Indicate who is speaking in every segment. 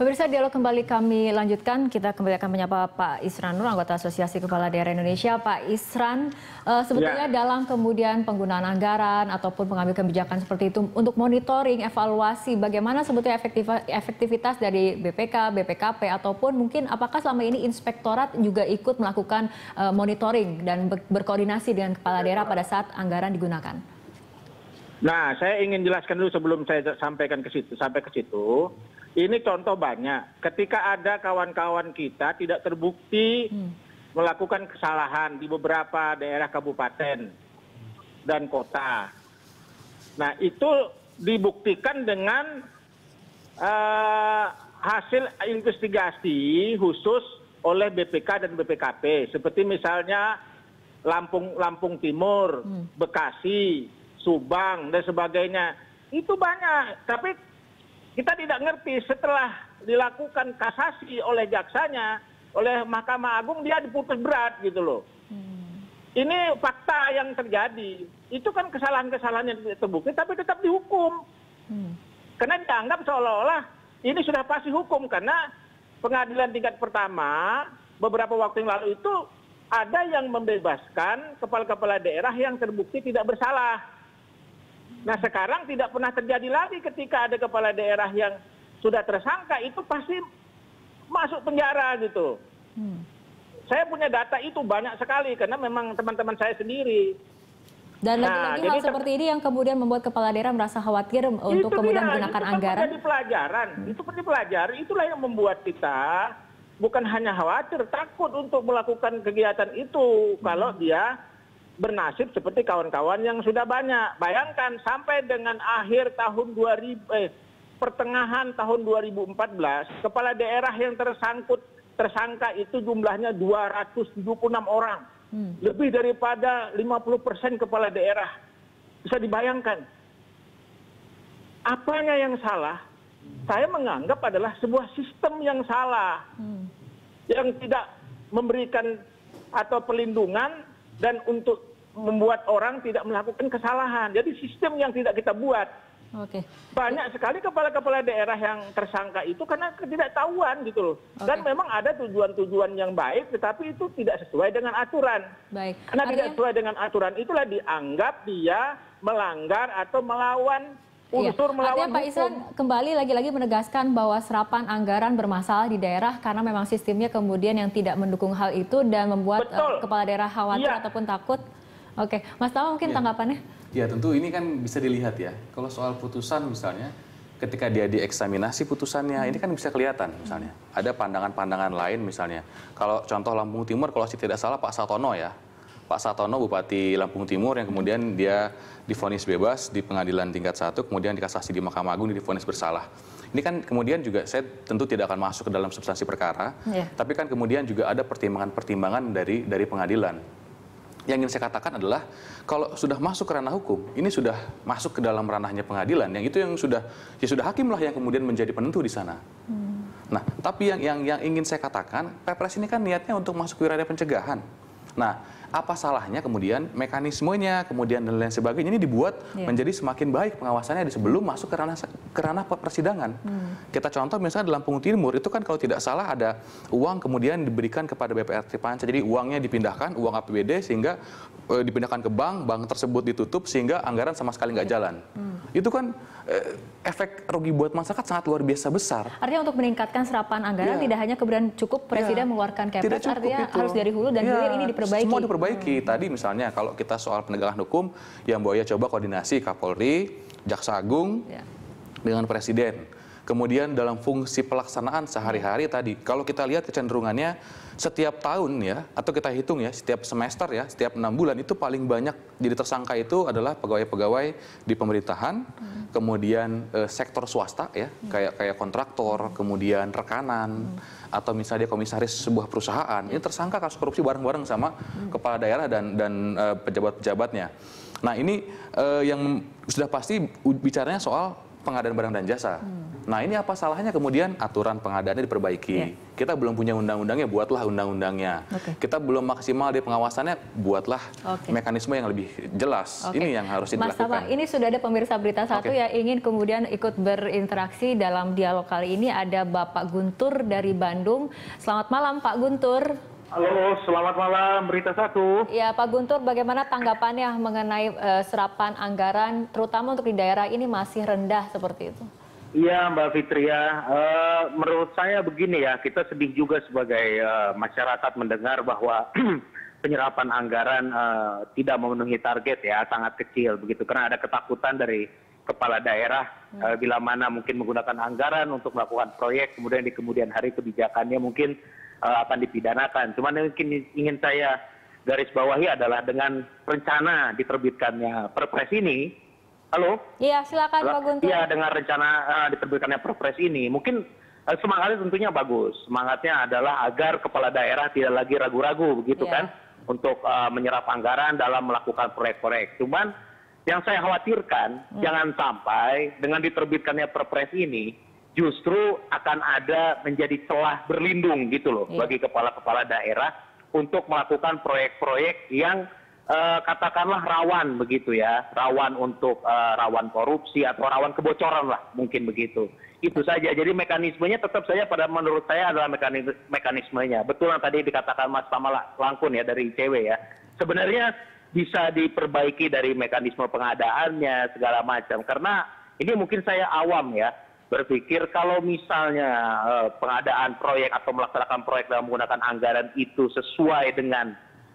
Speaker 1: Pemirsa, dialog kembali kami lanjutkan. Kita kembali akan menyapa Pak Isran Nur, anggota Asosiasi Kepala Daerah Indonesia. Pak Isran, sebetulnya dalam kemudian penggunaan anggaran ataupun pengambil kebijakan seperti itu untuk monitoring, evaluasi, bagaimana sebetulnya efektivitas dari BPK, BPKP, ataupun mungkin apakah selama ini inspektorat juga ikut melakukan monitoring dan berkoordinasi dengan kepala daerah pada saat anggaran digunakan?
Speaker 2: Nah, saya ingin jelaskan dulu sebelum saya sampai ke situ. Ini contoh banyak. Ketika ada kawan-kawan kita tidak terbukti melakukan kesalahan di beberapa daerah kabupaten dan kota. Nah, itu dibuktikan dengan hasil investigasi khusus oleh BPK dan BPKP. Seperti misalnya Lampung Timur, Bekasi, Subang, dan sebagainya. Itu banyak. Tapi kita tidak ngerti setelah dilakukan kasasi oleh jaksanya, oleh Mahkamah Agung, dia diputus berat gitu loh. Ini fakta yang terjadi. Itu kan kesalahan-kesalahan yang terbukti tapi tetap dihukum. Karena dianggap seolah-olah ini sudah pasti hukum. Karena pengadilan tingkat pertama beberapa waktu yang lalu itu ada yang membebaskan kepala-kepala daerah yang terbukti tidak bersalah. Nah, sekarang tidak pernah terjadi lagi ketika ada kepala daerah yang sudah tersangka, itu pasti masuk penjara gitu. Saya punya data itu banyak sekali karena memang teman-teman saya sendiri.
Speaker 1: Dan lagi-lagi hal seperti ini yang kemudian membuat kepala daerah merasa khawatir untuk kemudian menggunakan anggaran. Itu pelajaran, itu perlu dipelajari. Itulah yang membuat kita bukan hanya khawatir, takut untuk melakukan kegiatan itu kalau dia bernasib seperti kawan-kawan yang sudah banyak. Bayangkan sampai dengan akhir tahun pertengahan tahun 2014, kepala daerah yang tersangka itu jumlahnya 276 orang. Lebih daripada 50% kepala daerah. Bisa dibayangkan. Apanya yang salah? Saya menganggap adalah sebuah sistem yang salah. Yang tidak memberikan atau perlindungan dan untuk membuat orang tidak melakukan kesalahan. Jadi sistem yang tidak kita buat. Banyak sekali kepala-kepala daerah yang tersangka itu karena ketidaktahuan gitu loh. Dan memang ada tujuan-tujuan yang baik, tetapi itu tidak sesuai dengan aturan. Karena tidak sesuai dengan aturan itulah dianggap dia melanggar atau melawan unsur melawan hukum. Pak Isran kembali lagi-lagi menegaskan bahwa serapan anggaran bermasalah di daerah karena memang sistemnya kemudian yang tidak mendukung hal itu dan membuat kepala daerah khawatir ataupun takut. Oke, Mas Tama mungkin tanggapannya?
Speaker 3: Ya tentu ini kan bisa dilihat ya, kalau soal putusan misalnya, ketika dia dieksaminasi putusannya, ini kan bisa kelihatan misalnya. Ada pandangan-pandangan lain misalnya. Kalau contoh Lampung Timur, kalau saya tidak salah Pak Satono ya. Pak Satono, Bupati Lampung Timur yang kemudian dia divonis bebas di pengadilan tingkat 1, kemudian dikasasi di Mahkamah Agung, divonis bersalah. Ini kan kemudian juga saya tentu tidak akan masuk ke dalam substansi perkara, tapi kan kemudian juga ada pertimbangan-pertimbangan dari pengadilan. Yang ingin saya katakan adalah kalau sudah masuk ke ranah hukum, ini sudah masuk ke dalam ranahnya pengadilan, yang itu yang sudah hakim lah yang kemudian menjadi penentu di sana. Nah, tapi yang ingin saya katakan, Perpres ini kan niatnya untuk masuk wilayah pencegahan. Nah, apa salahnya kemudian mekanismenya, kemudian dan lain sebagainya ini dibuat menjadi semakin baik pengawasannya sebelum masuk ke ranah persidangan. Kita contoh misalnya di Lampung Timur itu kan kalau tidak salah ada uang kemudian diberikan kepada BPR Tripanca. Jadi uangnya dipindahkan, uang APBD sehingga dipindahkan ke bank tersebut ditutup sehingga anggaran sama sekali nggak jalan. Itu kan efek rugi buat masyarakat sangat luar biasa besar.
Speaker 1: Artinya untuk meningkatkan serapan anggaran tidak hanya kemudian cukup Presiden mengeluarkan Kepres, artinya harus dari hulu dan hilir ini diperbaiki.
Speaker 3: Semua diperbaiki. Tadi misalnya kalau kita soal penegakan hukum, yang Buaya coba koordinasi Kapolri, Jaksa Agung dengan Presiden. Kemudian dalam fungsi pelaksanaan sehari-hari tadi, kalau kita lihat kecenderungannya setiap tahun ya, atau kita hitung ya, setiap semester ya, setiap 6 bulan itu paling banyak jadi tersangka itu adalah pegawai-pegawai di pemerintahan, kemudian sektor swasta ya, kayak kontraktor, kemudian rekanan, atau misalnya komisaris sebuah perusahaan, ini tersangka kasus korupsi bareng-bareng sama kepala daerah dan pejabat-pejabatnya. Nah ini yang sudah pasti bicaranya soal pengadaan barang dan jasa. Nah, ini apa salahnya kemudian aturan pengadaannya diperbaiki? Kita belum punya undang-undangnya, buatlah undang-undangnya. Kita belum maksimal di pengawasannya, buatlah mekanisme yang lebih jelas. Ini yang harus dilakukan.
Speaker 4: Mas Tama, ini sudah ada pemirsa Berita Satu yang ingin kemudian ikut berinteraksi dalam dialog kali ini. Ada Bapak Guntur dari Bandung. Selamat malam Pak Guntur.
Speaker 5: Halo, selamat malam Berita Satu.
Speaker 4: Ya, Pak Guntur, bagaimana tanggapannya mengenai serapan anggaran, terutama untuk di daerah ini masih rendah seperti itu?
Speaker 5: Iya, Mbak Fitria. Menurut saya begini ya, kita sedih juga sebagai masyarakat mendengar bahwa penyerapan anggaran tidak memenuhi target ya, sangat kecil begitu. Karena ada ketakutan dari kepala daerah bila mana mungkin menggunakan anggaran untuk melakukan proyek, kemudian di kemudian hari kebijakannya mungkin akan dipidanakan. Cuman yang ingin saya garis bawahi adalah dengan rencana diterbitkannya Perpres ini. Halo?
Speaker 4: Iya, silakan Pak Guntur.
Speaker 5: Iya, dengan rencana diterbitkannya Perpres ini, mungkin semangatnya tentunya bagus. Semangatnya adalah agar kepala daerah tidak lagi ragu-ragu begitu kan untuk menyerap anggaran dalam melakukan proyek-proyek. Cuman yang saya khawatirkan jangan sampai dengan diterbitkannya Perpres ini justru akan ada menjadi celah berlindung gitu loh bagi kepala-kepala daerah untuk melakukan proyek-proyek yang katakanlah rawan begitu ya, rawan untuk rawan korupsi atau rawan kebocoran lah mungkin begitu. Itu saja. Jadi mekanismenya tetap saja pada menurut saya adalah mekanismenya. Betul yang tadi dikatakan Mas Tama Langkun ya dari ICW ya. Sebenarnya bisa diperbaiki dari mekanisme pengadaannya segala macam. Karena ini mungkin saya awam ya berpikir kalau misalnya pengadaan proyek atau melaksanakan proyek dalam menggunakan anggaran itu sesuai dengan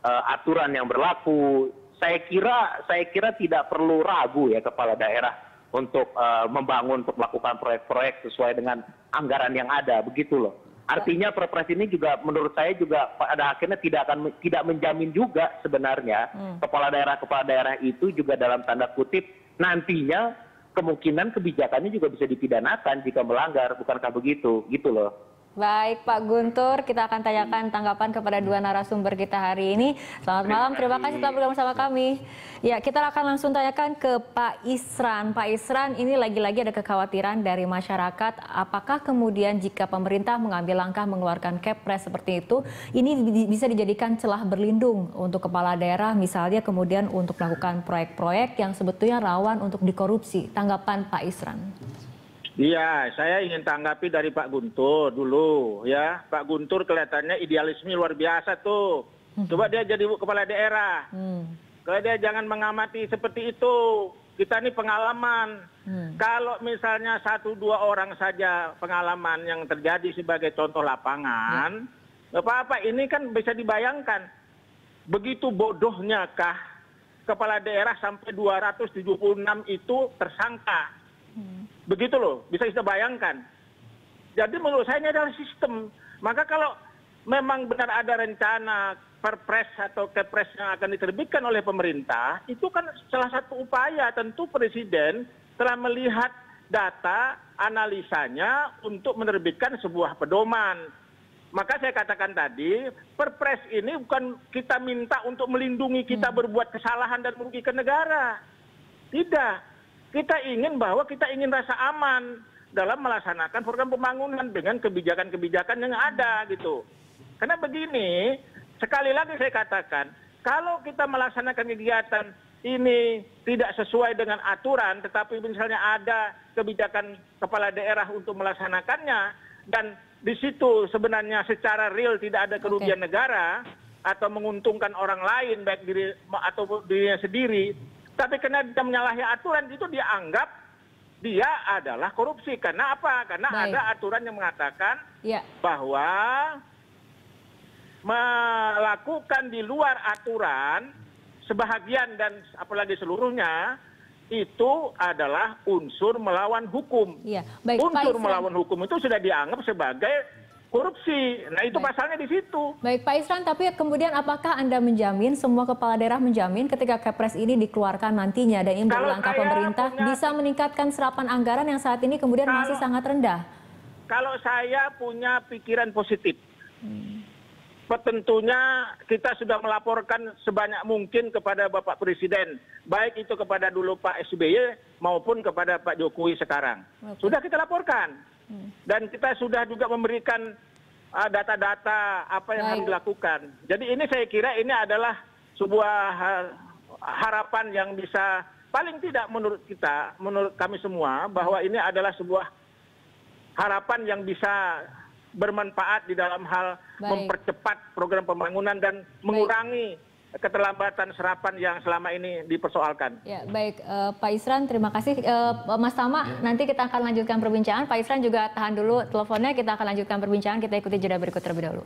Speaker 5: aturan yang berlaku, saya kira tidak perlu ragu ya kepala daerah untuk membangun, untuk melakukan proyek-proyek sesuai dengan anggaran yang ada, begitu loh. Artinya Perpres ini juga menurut saya juga pada akhirnya tidak menjamin juga sebenarnya kepala daerah itu juga dalam tanda kutip nantinya kemungkinan kebijakannya juga bisa dipidanakan jika melanggar, bukankah begitu? Gitu loh.
Speaker 4: Baik Pak Guntur, kita akan tanyakan tanggapan kepada dua narasumber kita hari ini. Selamat malam, terima kasih telah bergabung sama kami. Ya, kita akan langsung tanyakan ke Pak Isran. Pak Isran, ini lagi-lagi ada kekhawatiran dari masyarakat. Apakah kemudian jika pemerintah mengambil langkah mengeluarkan Kepres seperti itu, ini bisa dijadikan celah berlindung untuk kepala daerah, misalnya kemudian untuk melakukan proyek-proyek yang sebetulnya rawan untuk dikorupsi. Tanggapan Pak Isran.
Speaker 1: Iya, saya ingin tanggapi dari Pak Guntur dulu ya. Pak Guntur kelihatannya idealisme luar biasa tuh. Coba dia jadi kepala daerah. Kalau dia jangan mengamati seperti itu. Kita ini pengalaman. Kalau misalnya 1-2 orang saja pengalaman yang terjadi sebagai contoh lapangan, apa-apa ini kan bisa dibayangkan. Begitu bodohnya kah kepala daerah sampai 276 itu tersangka. Begitu loh, bisa kita bayangkan. Jadi menurut saya ini adalah sistem. Maka kalau memang benar ada rencana Perpres atau Kepres yang akan diterbitkan oleh pemerintah, itu kan salah satu upaya. Tentu Presiden telah melihat data analisanya untuk menerbitkan sebuah pedoman. Maka saya katakan tadi, Perpres ini bukan kita minta untuk melindungi kita berbuat kesalahan dan merugikan negara. Tidak. Kita ingin rasa aman dalam melaksanakan program pembangunan dengan kebijakan-kebijakan yang ada gitu. Karena begini, sekali lagi saya katakan, kalau kita melaksanakan kegiatan ini tidak sesuai dengan aturan, tetapi misalnya ada kebijakan kepala daerah untuk melaksanakannya, dan di situ sebenarnya secara real tidak ada kerugian negara atau menguntungkan orang lain baik diri atau dirinya sendiri, tapi karena dia menyalahi aturan itu dianggap dia adalah korupsi. Karena apa? Karena ada aturan yang mengatakan bahwa melakukan di luar aturan sebahagian dan apalagi seluruhnya itu adalah unsur melawan hukum. Unsur melawan hukum itu sudah dianggap sebagai korupsi. Nah itu pasalnya di situ.
Speaker 4: Baik Pak Isran, tapi kemudian apakah Anda menjamin, semua kepala daerah menjamin ketika Kepres ini dikeluarkan nantinya dan ini langkah pemerintah bisa meningkatkan serapan anggaran yang saat ini kemudian masih sangat rendah?
Speaker 1: Kalau saya punya pikiran positif. tentunya kita sudah melaporkan sebanyak mungkin kepada Bapak Presiden, baik itu kepada dulu Pak SBY maupun kepada Pak Jokowi sekarang. Sudah kita laporkan. Dan kita sudah juga memberikan data-data apa yang harus dilakukan. Jadi ini saya kira ini adalah sebuah harapan yang bisa, paling tidak menurut kita, menurut kami semua, bahwa ini adalah sebuah harapan yang bisa bermanfaat di dalam hal mempercepat program pembangunan dan mengurangi keterlambatan serapan yang selama ini dipersoalkan.
Speaker 4: Ya, baik Pak Isran, terima kasih. Mas Tama, nanti kita akan lanjutkan perbincangan. Pak Isran juga tahan dulu teleponnya, kita akan lanjutkan perbincangan. Kita ikuti jeda berikut terlebih dahulu.